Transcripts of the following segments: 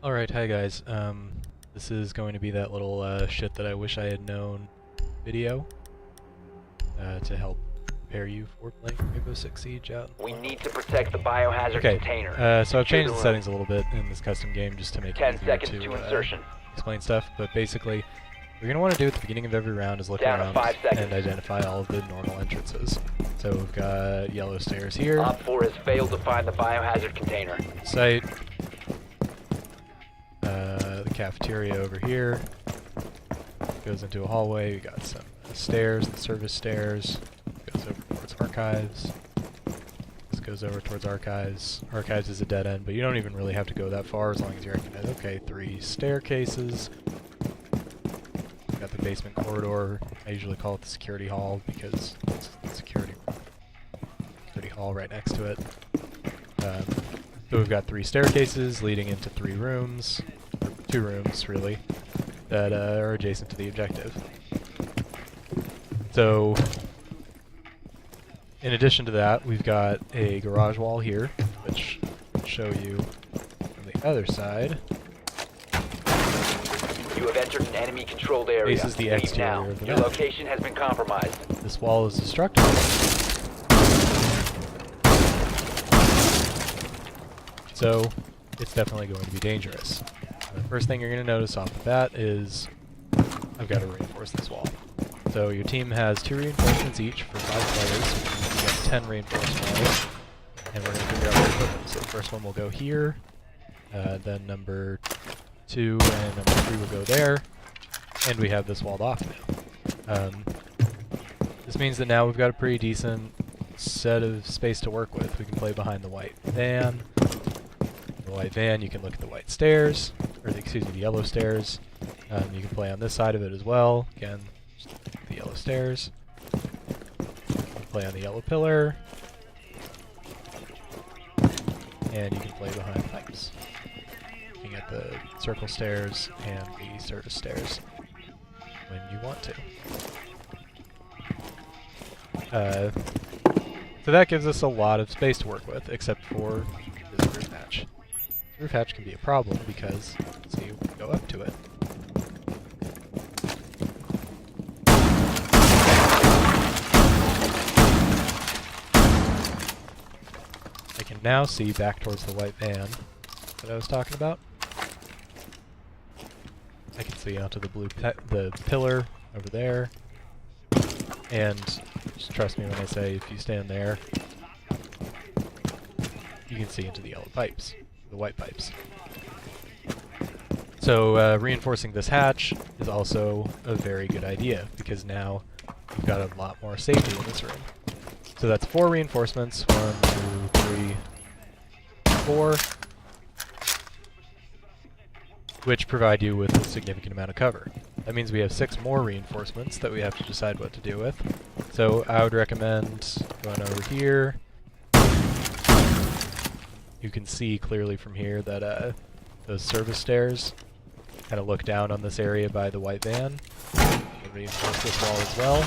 Alright, hi guys. This is going to be that little shit that I wish I had known video to help prepare you for playing Rainbow Six Siege out in the We wild. need to protect the biohazard container. So I've Secure changed the the room. settings a little bit in this custom game just to make it 10 easier seconds to to insertion. explain stuff, but basically what you're going to want to do at the beginning of every round is look Down to around 5 seconds. and identify all of the normal entrances. So we've got yellow stairs here, Op 4 has failed to find the biohazard container. site, the cafeteria over here, goes into a hallway, we got some stairs, the service stairs, goes over towards archives, this goes over towards archives. Archives is a dead end, but you don't even really have to go that far as long as you recognize, okay, 3 staircases, got the basement corridor. I usually call it the security hall because it's the security hall right next to it. So we've got 3 staircases leading into 3 rooms, or 2 rooms really, that are adjacent to the objective. So, in addition to that, we've got a garage wall here, which I'll show you from the other side. You have entered an enemy-controlled area. Faces the Leave exterior now. of the Your map. location has been compromised. This wall is destructible. So, it's definitely going to be dangerous. The first thing you're going to notice off the bat is I've got to reinforce this wall. So your team has 2 reinforcements each for 5 players, which means you have 10 reinforced walls, and we're going to figure out where to put them. So the first one will go here, then number 2 and number 3 will go there, and we have this walled off now. This means that now we've got a pretty decent set of space to work with. We can play behind the white van. The white van, you can look at the white stairs, or excuse me, the yellow stairs. You can play on this side of it as well. Again, just the yellow stairs. You can play on the yellow pillar. And you can play behind pipes. Looking at the circle stairs and the service stairs when you want to. So that gives us a lot of space to work with, except for this roof hatch. The roof hatch can be a problem because, see, we can go up to it. I can now see back towards the white van that I was talking about. I can see onto the the pillar over there. And just trust me when I say if you stand there, you can see into the yellow pipes, the white pipes. So reinforcing this hatch is also a very good idea because now you've got a lot more safety in this room. So that's 4 reinforcements, 1, 2, 3, 4, which provide you with a significant amount of cover. That means we have 6 more reinforcements that we have to decide what to do with. So I would recommend going over here. You can see clearly from here that those service stairs kind of look down on this area by the white van. We'll reinforce this wall as well.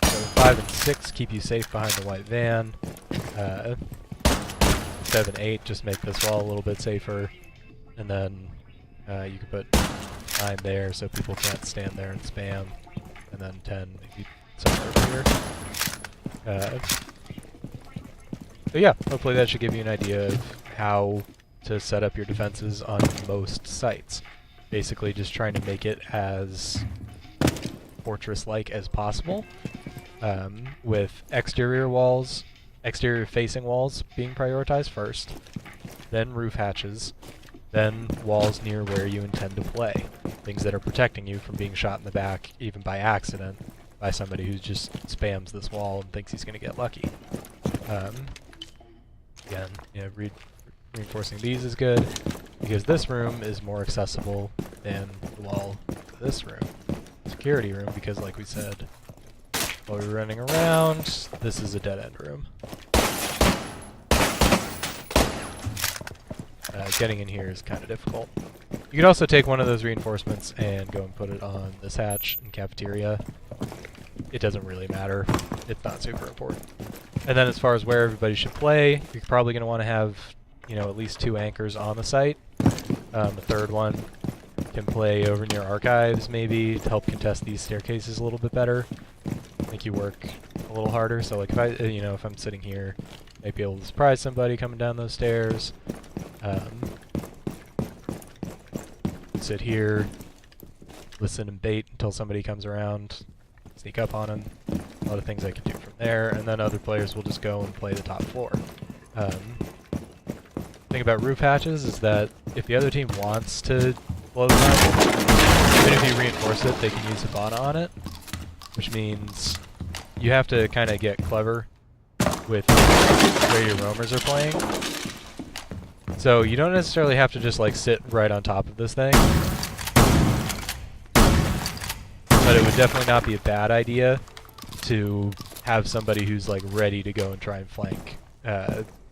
So 5 and 6 keep you safe behind the white van. 7, 8 just make this wall a little bit safer. And then you can put 9 there so people can't stand there and spam. And then 10 maybe somewhere over here. So yeah, hopefully that should give you an idea of how to set up your defenses on most sites. Basically just trying to make it as fortress-like as possible, with exterior facing walls being prioritized first, then roof hatches, then walls near where you intend to play. Things that are protecting you from being shot in the back, even by accident, by somebody who just spams this wall and thinks he's going to get lucky. Again, you know, reinforcing these is good, because this room is more accessible than the wall to this room. Security room, because like we said, while we're running around, this is a dead-end room. Getting in here is kind of difficult. You could also take one of those reinforcements and go and put it on this hatch in cafeteria. It doesn't really matter. It's not super important. And then as far as where everybody should play, you're probably going to want to have you know, at least 2 anchors on the site. The third one can play over near archives maybe to help contest these staircases a little bit better, make you work a little harder. So like if I, you know, if I'm sitting here, might be able to surprise somebody coming down those stairs. Sit here, listen and bait until somebody comes around, sneak up on them. A lot of things I can do from there, and then other players will just go and play the top floor. Thing about roof hatches is that if the other team wants to blow them up, even if you reinforce it, they can use Hibana on it, which means you have to kind of get clever with where your roamers are playing. So you don't necessarily have to just like sit right on top of this thing, but it would definitely not be a bad idea to have somebody who's like ready to go and try and flank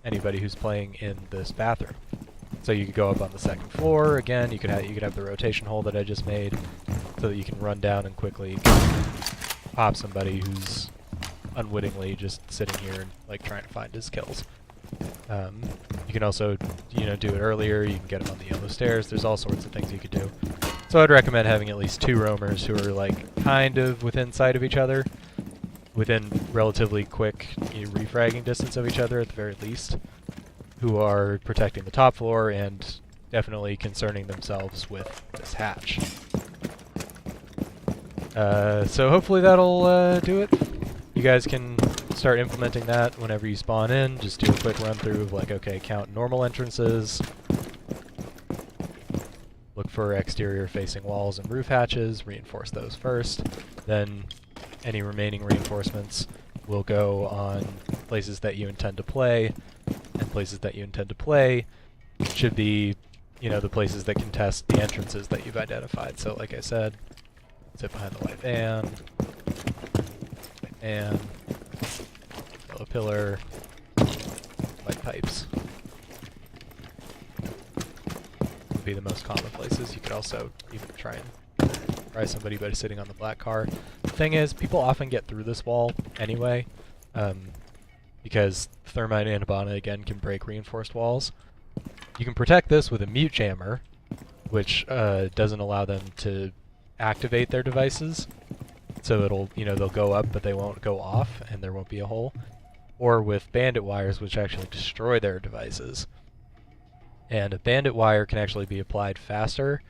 anybody who's playing in this bathroom. So you could go up on the second floor again. You could have the rotation hole that I just made, so that you can run down and quickly pop somebody who's unwittingly just sitting here and like trying to find his kills. You can also, you know, do it earlier. You can get them on the yellow stairs. There's all sorts of things you could do. So I'd recommend having at least 2 roamers who are like kind of within sight of each other, within relatively quick refragging distance of each other at the very least, who are protecting the top floor and definitely concerning themselves with this hatch. So hopefully that'll do it. You guys can start implementing that whenever you spawn in. Just do a quick run through of like, okay, count normal entrances, look for exterior facing walls and roof hatches, reinforce those first, then any remaining reinforcements will go on places that you intend to play, and places that you intend to play should be, you know, the places that contest the entrances that you've identified. So like I said, sit behind the white van, and yellow pillar, white pipes would be the most common places. You could also even try and surprise somebody by sitting on the black car. The thing is, people often get through this wall anyway, because Thermite and Hibana again can break reinforced walls. You can protect this with a mute jammer, which doesn't allow them to activate their devices. So it'll, you know, they'll go up, but they won't go off, and there won't be a hole. Or with bandit wires, which actually destroy their devices. And a bandit wire can actually be applied faster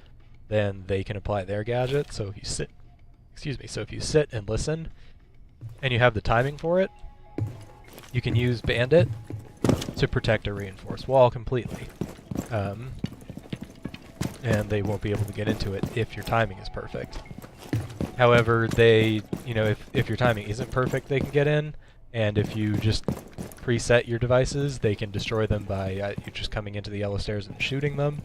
than they can apply their gadget. So if you sit, so if you sit and listen, and you have the timing for it, you can use bandit to protect a reinforced wall completely. And they won't be able to get into it if your timing is perfect. However, they, you know, if your timing isn't perfect, they can get in, and if you just preset your devices, they can destroy them by you just coming into the yellow stairs and shooting them.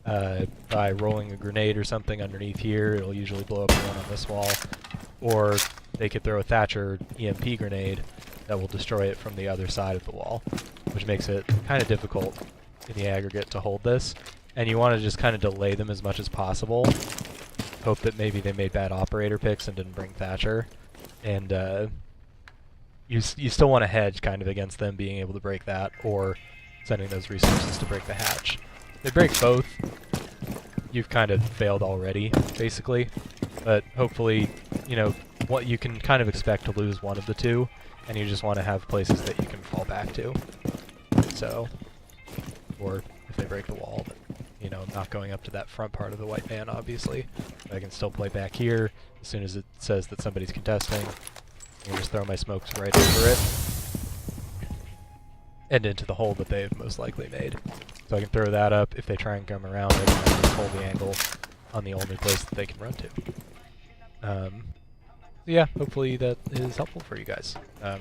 By rolling a grenade or something underneath here, it'll usually blow up the one on this wall. Or they could throw a Thatcher EMP grenade that will destroy it from the other side of the wall, which makes it kind of difficult in the aggregate to hold this. And you want to just kind of delay them as much as possible. Hope that maybe they made bad operator picks and didn't bring Thatcher. And you still want to hedge kind of against them being able to break that, or sending those resources to break the hatch. If they break both, you've kind of failed already, basically. But hopefully, you know, what you can kind of expect to lose one of the two, and you just want to have places that you can fall back to. So, or if they break the wall, then, you know, I'm not going up to that front part of the white van, obviously. But I can still play back here as soon as it says that somebody's contesting. I'll just throw my smokes right over it, and into the hole that they've most likely made. So I can throw that up. If they try and come around, I can just hold the angle on the only place that they can run to. So yeah, hopefully that is helpful for you guys. I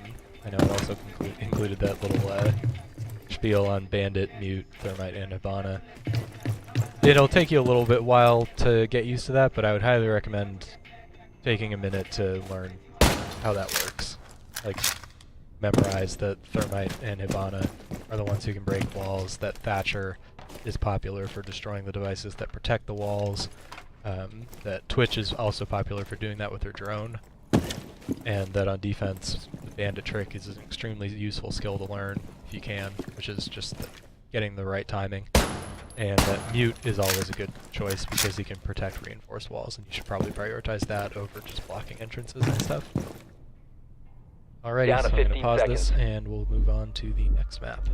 know I also included that little spiel on Bandit, Mute, Thermite, and Hibana. It'll take you a little bit while to get used to that, but I would highly recommend taking a minute to learn how that works. Like, memorize that Thermite and Hibana are the ones who can break walls, that Thatcher is popular for destroying the devices that protect the walls, that Twitch is also popular for doing that with their drone, and that on defense, the Bandit trick is an extremely useful skill to learn if you can, which is just that getting the right timing. And that mute is always a good choice because he can protect reinforced walls, and you should probably prioritize that over just blocking entrances and stuff. Alrighty, Down to so I'm going to 15 pause this seconds. and we'll move on to the next map.